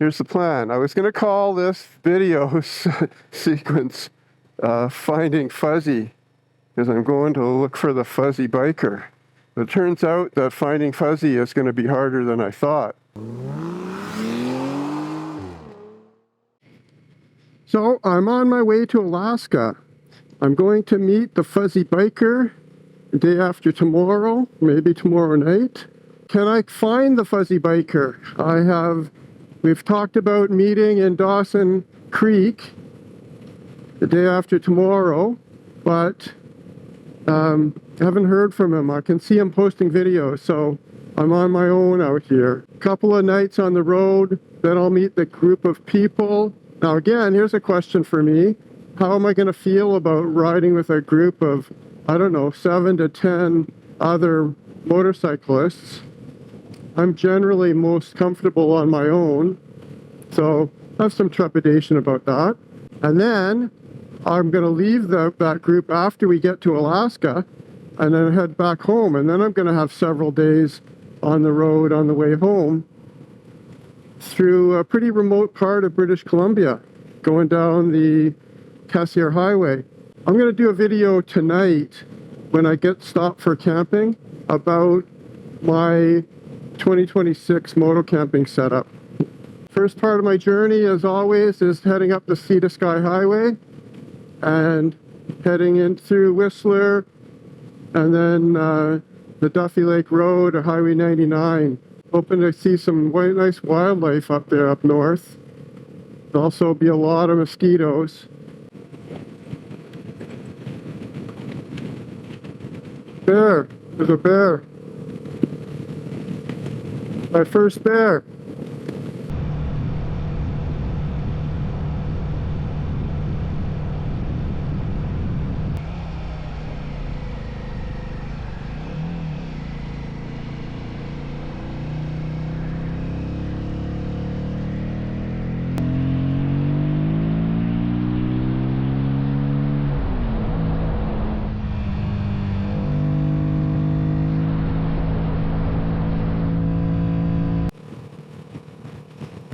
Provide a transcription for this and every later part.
Here's the plan. I was going to call this video sequence Finding Fuzzy, because I'm going to look for the fuzzy biker. But it turns out that finding Fuzzy is going to be harder than I thought. So I'm on my way to Alaska. I'm going to meet the fuzzy biker the day after tomorrow, maybe tomorrow night. Can I find the fuzzy biker? We've talked about meeting in Dawson Creek the day after tomorrow, but haven't heard from him. I can see him posting videos, so I'm on my own out here. A couple of nights on the road, then I'll meet the group of people. Now again, here's a question for me. How am I going to feel about riding with a group of, I don't know, 7 to 10 other motorcyclists? I'm generally most comfortable on my own, so I have some trepidation about that. And then I'm going to leave that group after we get to Alaska and then head back home. And then I'm going to have several days on the road on the way home through a pretty remote part of British Columbia, going down the Cassiar Highway. I'm going to do a video tonight when I get stopped for camping about my 2026 moto camping setup. First part of my journey, as always, is heading up the Sea to Sky Highway and heading in through Whistler and then the Duffy Lake Road or Highway 99. Hoping to see some nice wildlife up there up north. There'll also be a lot of mosquitoes. Bear, there's a bear. My first bear.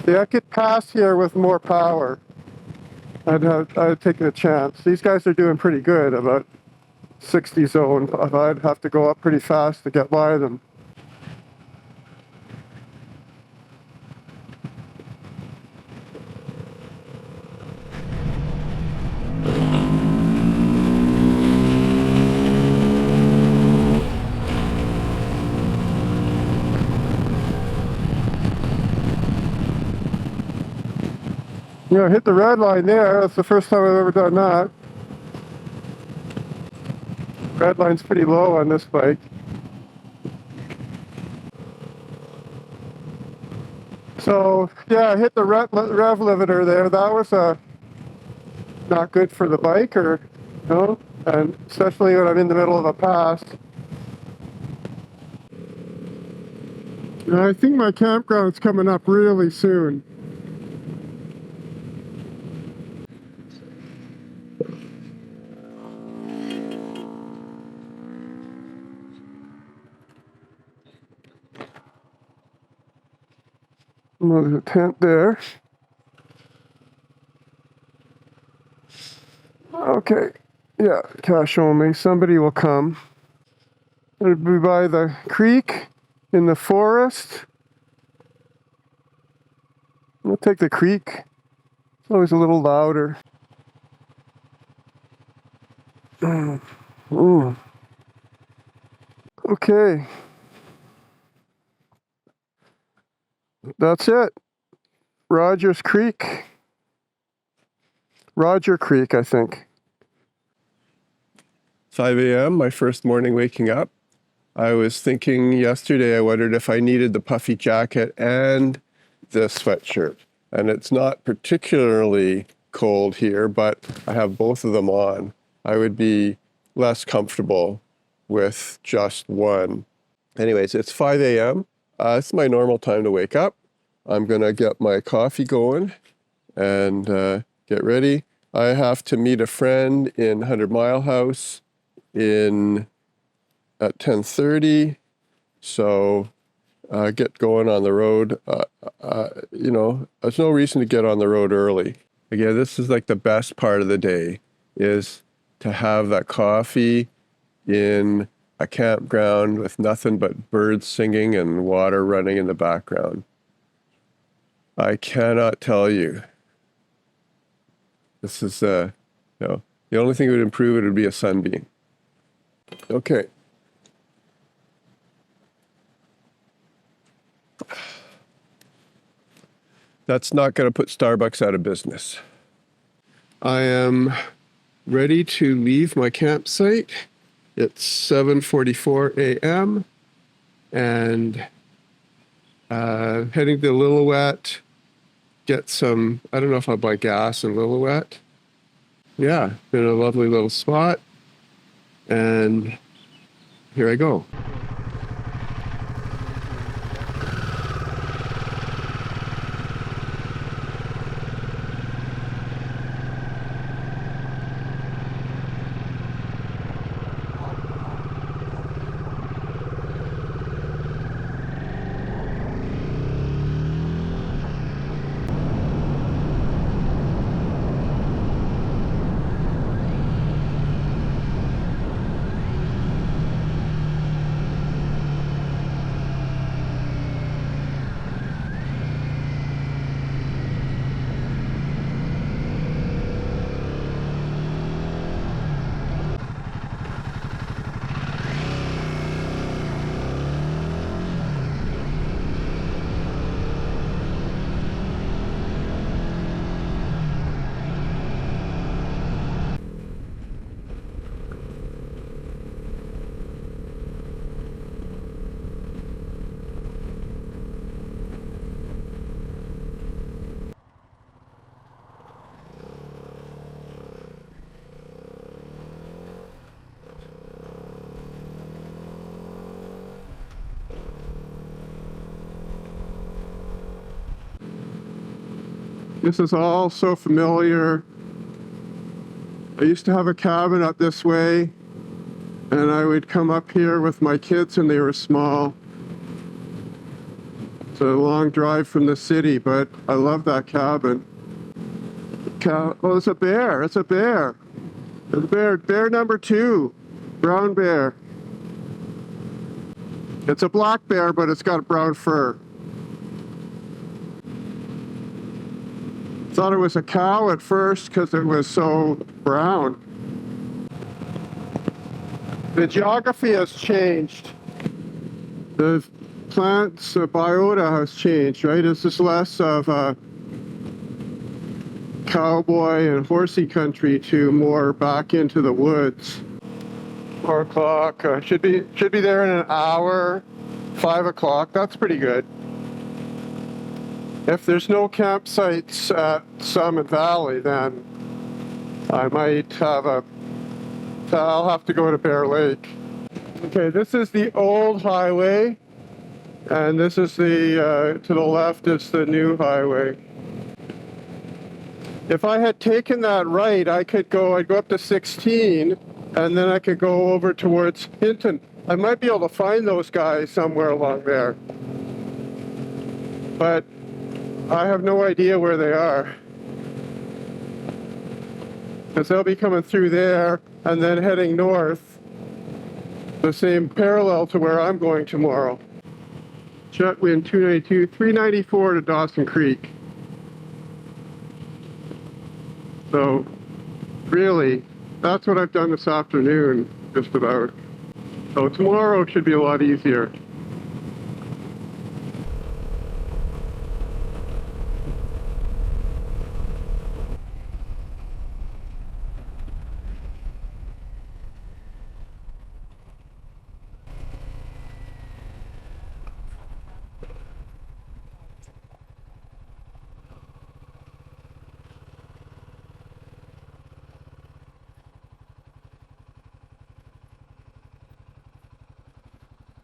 Yeah, I could pass here with more power. I'd taken a chance. These guys are doing pretty good, about 60 zone. I'd have to go up pretty fast to get by them. You know, hit the red line there. That's the first time I've ever done that. Red line's pretty low on this bike. So yeah, I hit the rev limiter there. That was not good for the bike, or you know, and especially when I'm in the middle of a pass. I think my campground's coming up really soon. There's a tent there. Okay, yeah, cash only. Somebody will come. It'll be by the creek in the forest. We'll take the creek. It's always a little louder. Okay. That's it. Roger Creek, I think. 5 a.m., my first morning waking up. I was thinking yesterday, I wondered if I needed the puffy jacket and the sweatshirt. And it's not particularly cold here, but I have both of them on. I would be less comfortable with just one. Anyways, it's 5 a.m. It's my normal time to wake up. I'm going to get my coffee going and get ready. I have to meet a friend in 100 Mile House at 10:30. So get going on the road. There's no reason to get on the road early. Again, this is like the best part of the day, is to have that coffee in a campground with nothing but birds singing and water running in the background. I cannot tell you. This is, the only thing that would improve it would be a sunbeam. Okay. That's not going to put Starbucks out of business. I am ready to leave my campsite. It's 7:44 a.m. and heading to Lillooet, get some, I don't know if I'll buy gas in Lillooet. Yeah, been a lovely little spot, and here I go. This is all so familiar. I used to have a cabin up this way, and I would come up here with my kids when they were small. It's a long drive from the city, but I love that cabin. Oh, it's a bear. It's a bear. It's a bear. Bear number 2. Brown bear. It's a black bear, but it's got brown fur. Thought it was a cow at first because it was so brown. The geography has changed. The plant's biota has changed, right? This is less of a cowboy and horsey country to more back into the woods. 4 o'clock, should be there in an hour. 5 o'clock, that's pretty good. If there's no campsites at Summit Valley, then I might I'll have to go to Bear Lake. Okay, this is the old highway, and this is to the left is the new highway. If I had taken that right, I'd go up to 16, and then I could go over towards Hinton. I might be able to find those guys somewhere along there, but I have no idea where they are, because they'll be coming through there and then heading north, the same parallel to where I'm going tomorrow. Jet wind 292, 394 to Dawson Creek. So really, that's what I've done this afternoon, just about. So tomorrow should be a lot easier.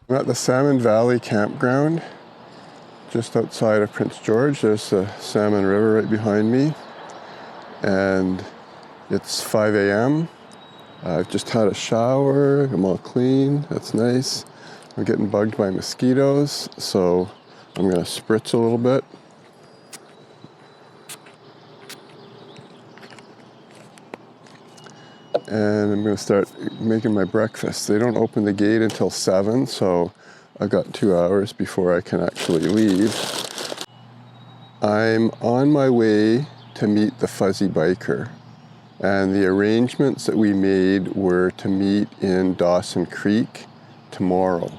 I'm at the Salmon Valley Campground, just outside of Prince George. There's the Salmon River right behind me, and it's 5 a.m. I've just had a shower, I'm all clean, that's nice. I'm getting bugged by mosquitoes, so I'm going to spritz a little bit. And I'm going to start making my breakfast. They don't open the gate until 7, so I've got 2 hours before I can actually leave. I'm on my way to meet the fuzzy biker. And the arrangements that we made were to meet in Dawson Creek tomorrow.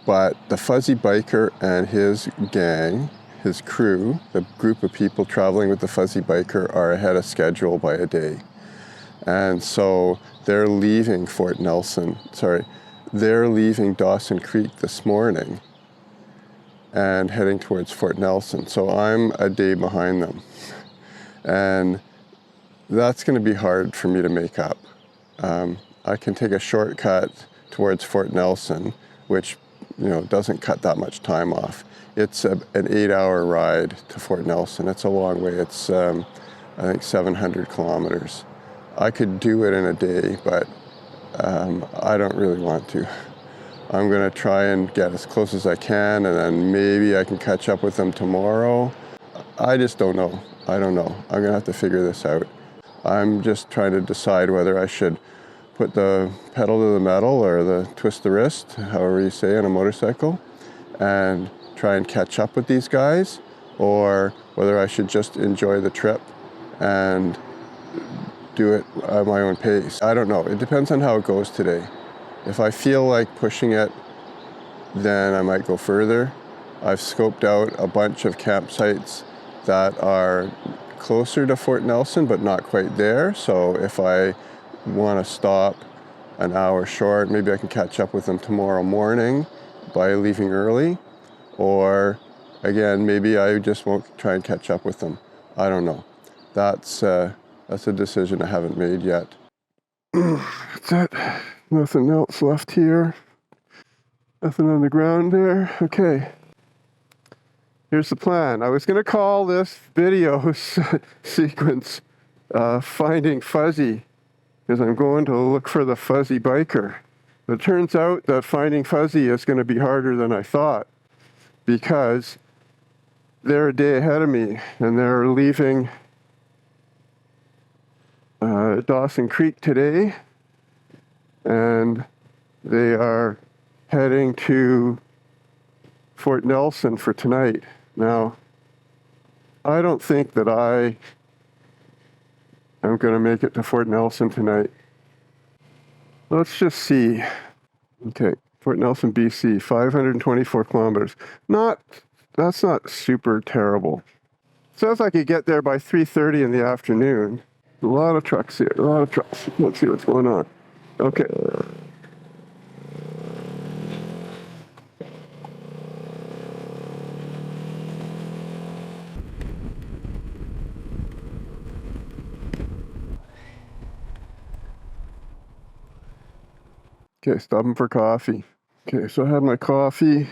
But the fuzzy biker and his gang, his crew, the group of people traveling with the fuzzy biker, are ahead of schedule by a day. And so they're leaving they're leaving Dawson Creek this morning and heading towards Fort Nelson. So I'm a day behind them. And that's going to be hard for me to make up. I can take a shortcut towards Fort Nelson, which doesn't cut that much time off. It's an 8-hour ride to Fort Nelson. It's a long way. It's I think 700 kilometers. I could do it in a day, but I don't really want to. I'm going to try and get as close as I can, and then maybe I can catch up with them tomorrow. I just don't know. I don't know. I'm going to have to figure this out. I'm just trying to decide whether I should put the pedal to the metal or the twist the wrist, however you say, on a motorcycle, and try and catch up with these guys, or whether I should just enjoy the trip and do it at my own pace. I don't know. It depends on how it goes today. If I feel like pushing it, then I might go further. I've scoped out a bunch of campsites that are closer to Fort Nelson, but not quite there. So if I want to stop an hour short, maybe I can catch up with them tomorrow morning by leaving early. Or again, maybe I just won't try and catch up with them. I don't know. That's a decision I haven't made yet. That's it. Nothing else left here. Nothing on the ground there. Okay. Here's the plan. I was going to call this video sequence Finding Fuzzy, because I'm going to look for the fuzzy biker. But it turns out that finding Fuzzy is going to be harder than I thought, because they're a day ahead of me, and they're leaving Dawson Creek today, and they are heading to Fort Nelson for tonight. Now, I don't think that I am going to make it to Fort Nelson tonight. Let's just see. Okay, Fort Nelson, BC, 524 kilometers. That's not super terrible. Sounds like you get there by 3:30 in the afternoon. A lot of trucks here, a lot of trucks. Let's see what's going on. Okay. Okay, stopping for coffee. Okay, so I had my coffee.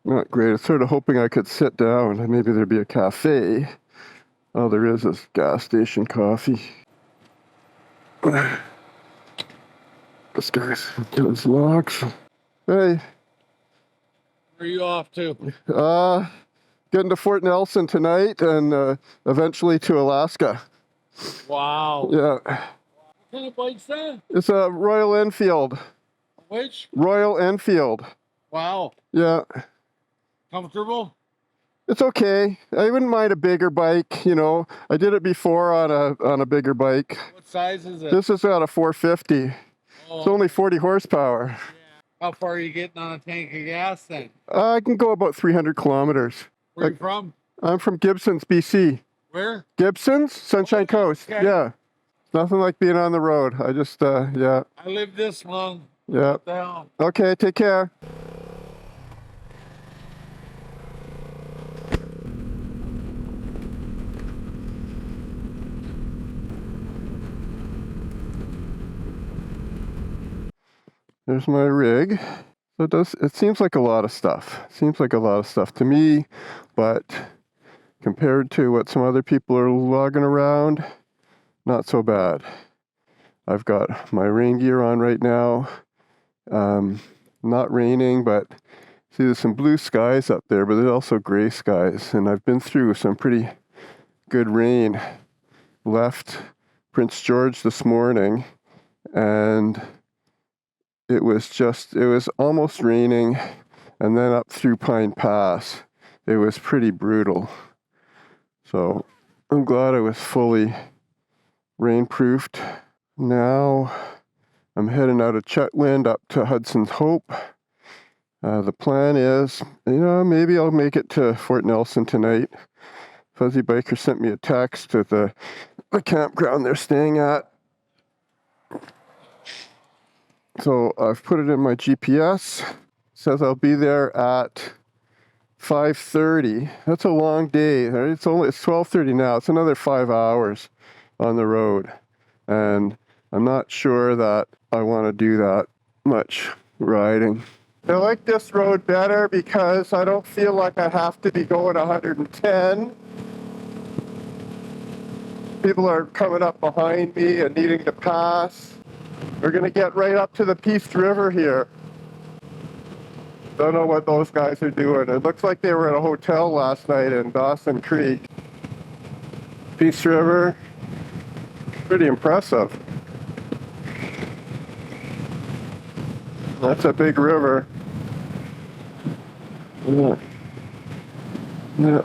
Not great. I was sort of hoping I could sit down and maybe there'd be a cafe. Oh, there is this gas station coffee. This guy's got his locks. Hey. Where are you off to? Getting to Fort Nelson tonight and eventually to Alaska. Wow. Yeah. What kind of bike's that? It's a Royal Enfield. Which? Royal Enfield. Wow. Yeah. Comfortable? It's okay. I wouldn't mind a bigger bike, I did it before on a bigger bike. What size is it? This is got a 450. Oh. It's only 40 horsepower. Yeah. How far are you getting on a tank of gas then? I can go about 300 kilometers. Where are you from? I'm from Gibsons, BC. Where? Gibsons, Sunshine Coast. Okay. Yeah. Nothing like being on the road. I just, yeah. I lived this long. Yeah. What the hell? Okay, take care. There's my rig. So it seems like a lot of stuff. It seems like a lot of stuff to me, but compared to what some other people are logging around, not so bad. I've got my rain gear on right now. Not raining, but see, there's some blue skies up there, but there's also gray skies. And I've been through some pretty good rain. Left Prince George this morning, and it was almost raining, and then up through Pine Pass, it was pretty brutal. So I'm glad I was fully rainproofed. Now I'm heading out of Chetwynd up to Hudson's Hope. The plan is, maybe I'll make it to Fort Nelson tonight. Fuzzy Biker sent me a text at the campground they're staying at. So I've put it in my GPS. It says I'll be there at 5:30. That's a long day. It's 12:30 now. It's another 5 hours on the road. And I'm not sure that I want to do that much riding. I like this road better because I don't feel like I have to be going 110. People are coming up behind me and needing to pass. We're going to get right up to the Peace River here. Don't know what those guys are doing. It looks like they were at a hotel last night in Dawson Creek. Peace River, pretty impressive. That's a big river. Yeah. Yeah.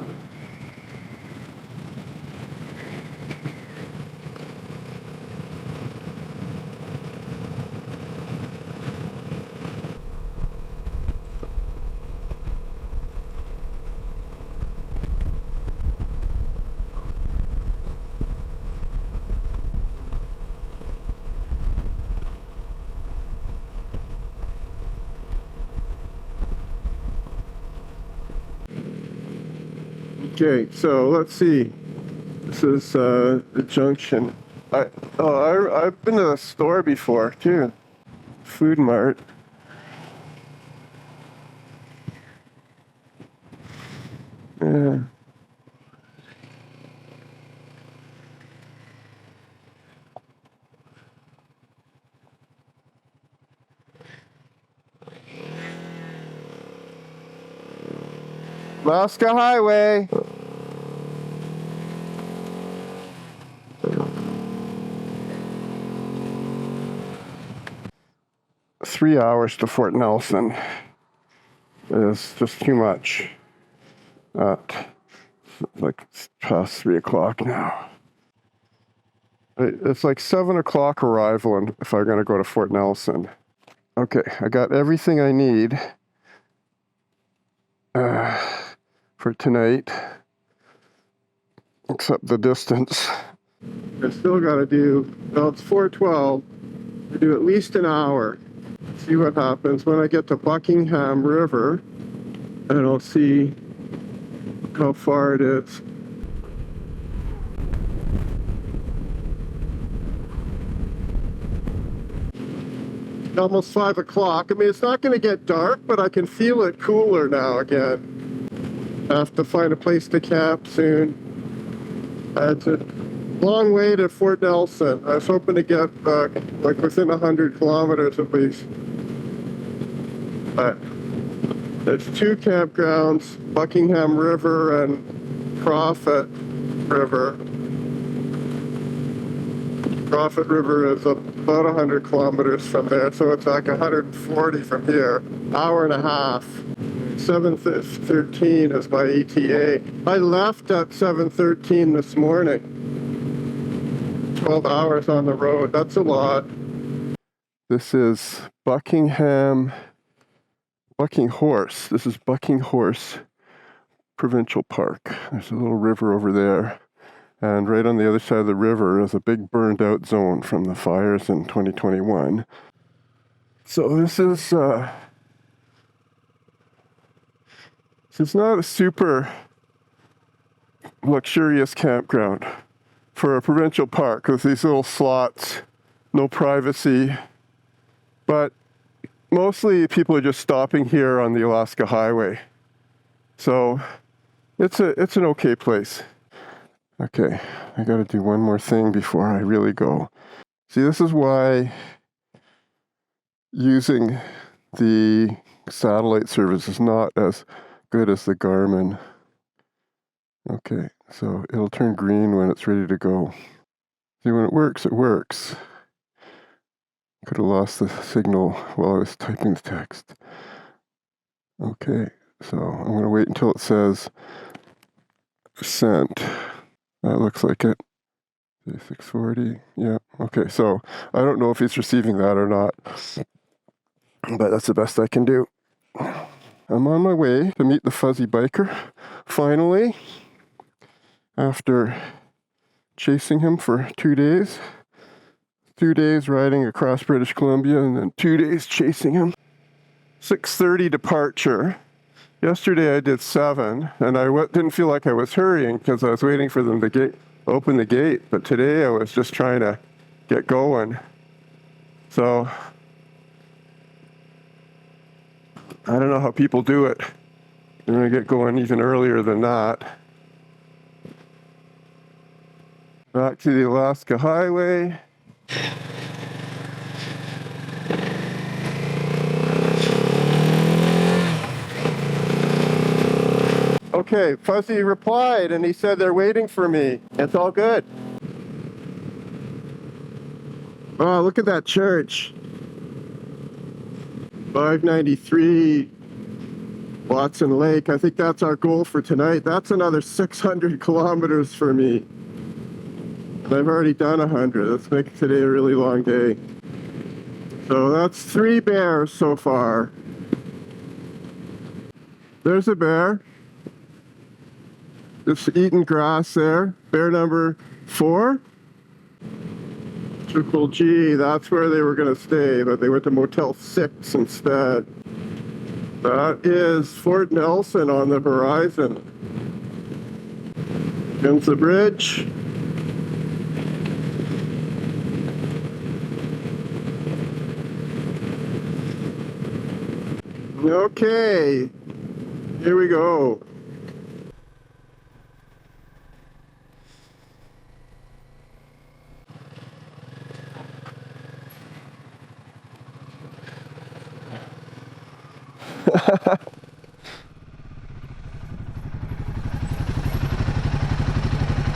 Okay, so let's see. This is the junction. I've been to the store before too. Food Mart. Yeah. Alaska Highway. Three hours to Fort Nelson is just too much. It's past 3 o'clock now. It's like 7 o'clock arrival if I'm going to go to Fort Nelson. Okay, I got everything I need for tonight, except the distance. I still got to do, well, it's 4:12. I do at least an hour. See what happens when I get to Buckingham River, and I'll see how far it is. Almost 5 o'clock. I mean, it's not going to get dark, but I can feel it cooler now again. I have to find a place to camp soon. It's a long way to Fort Nelson. I was hoping to get like within 100 kilometers at least. But there's two campgrounds, Buckingham River and Prophet River. Prophet River is about 100 kilometers from there, so it's like 140 from here. Hour and a half. 7:13 is my ETA. I left at 7:13 this morning. 12 hours on the road. That's a lot. This is Buckinghorse. This is Buckinghorse Provincial Park. There's a little river over there. And right on the other side of the river is a big burned out zone from the fires in 2021. So this is not a super luxurious campground for a provincial park with these little slots, no privacy. But mostly people are just stopping here on the Alaska Highway. So it's an okay place. Okay, I gotta do one more thing before I really go. See, this is why using the satellite service is not as good as the Garmin. Okay, so it'll turn green when it's ready to go. See, when it works, it works. Could have lost the signal while I was typing the text. Okay, so I'm going to wait until it says sent. That looks like it. 640, yeah, okay, so I don't know if he's receiving that or not, but that's the best I can do. I'm on my way to meet the fuzzy biker, finally, after chasing him for 2 days. 2 days riding across British Columbia and then 2 days chasing him. 6:30 departure. Yesterday I did 7, and I didn't feel like I was hurrying because I was waiting for them to open the gate, but today I was just trying to get going. So I don't know how people do it. They're going to get going even earlier than that. Back to the Alaska Highway. Okay, Fuzzy replied and he said they're waiting for me. It's all good. Oh, look at that church. 593 Watson Lake. I think that's our goal for tonight. That's another 600 kilometers for me. And I've already done 100. Let's make today a really long day. So that's 3 bears so far. There's a bear. Just eating grass there. Bear number 4. Triple G, that's where they were going to stay, but they went to Motel 6 instead. That is Fort Nelson on the horizon. Against the bridge. Okay, here we go.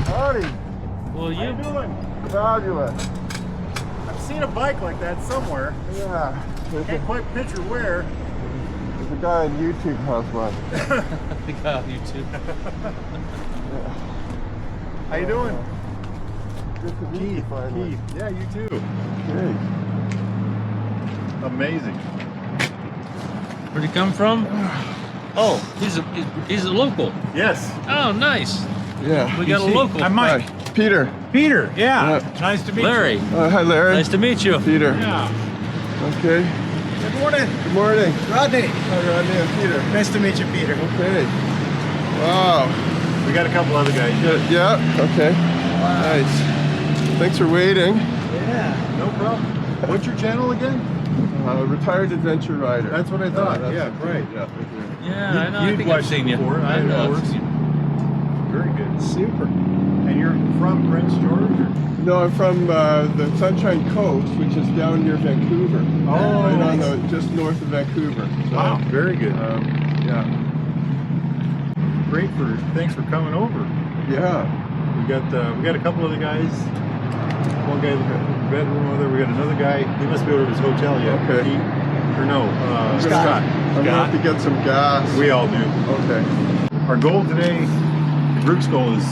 Howdy. Well, How you doing? Fabulous. I've seen a bike like that somewhere. Yeah. Can't quite picture where. There's a guy on YouTube has one. the guy on YouTube. How you doing? Good to meet you finally. Keith. Yeah, you too. Okay. Amazing. Where'd he come from? Oh, he's a local. Yes. Oh, nice. Yeah. We got a local. I'm Mike. Hi. Peter. Peter. Yeah. Nice to meet Larry. you. Hi, Larry. Nice to meet you. Peter. Yeah. Okay. Good morning. Good morning. Rodney. Hi, Rodney and Peter. Nice to meet you, Peter. Okay. Wow. We got a couple other guys. Yeah. Okay. Wow. Nice. Thanks for waiting. Yeah. No problem. What's your channel again? Retired adventure rider. That's what I thought. That's Yeah, it. right. Yeah. Yeah, I know. I You'd think I've watched seen you. before. I know. I've seen you. Very good. Super. And you're from Prince George? Or? No, I'm from the Sunshine Coast, which is down near Vancouver. Oh, right on nice. just north of Vancouver. So, Wow. Very good. Yeah. Great. Thanks for coming over. Yeah. We got a couple other guys. One guy in the bedroom over there. We got another guy. He must be over at his hotel yet. Okay. Scott. I'm gonna have to get some gas. We all do. Okay. Our goal today, the group's goal is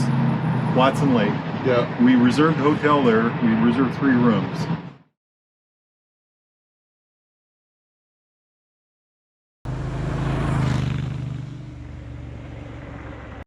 Watson Lake. Yeah. We reserved the hotel there. We reserved 3 rooms.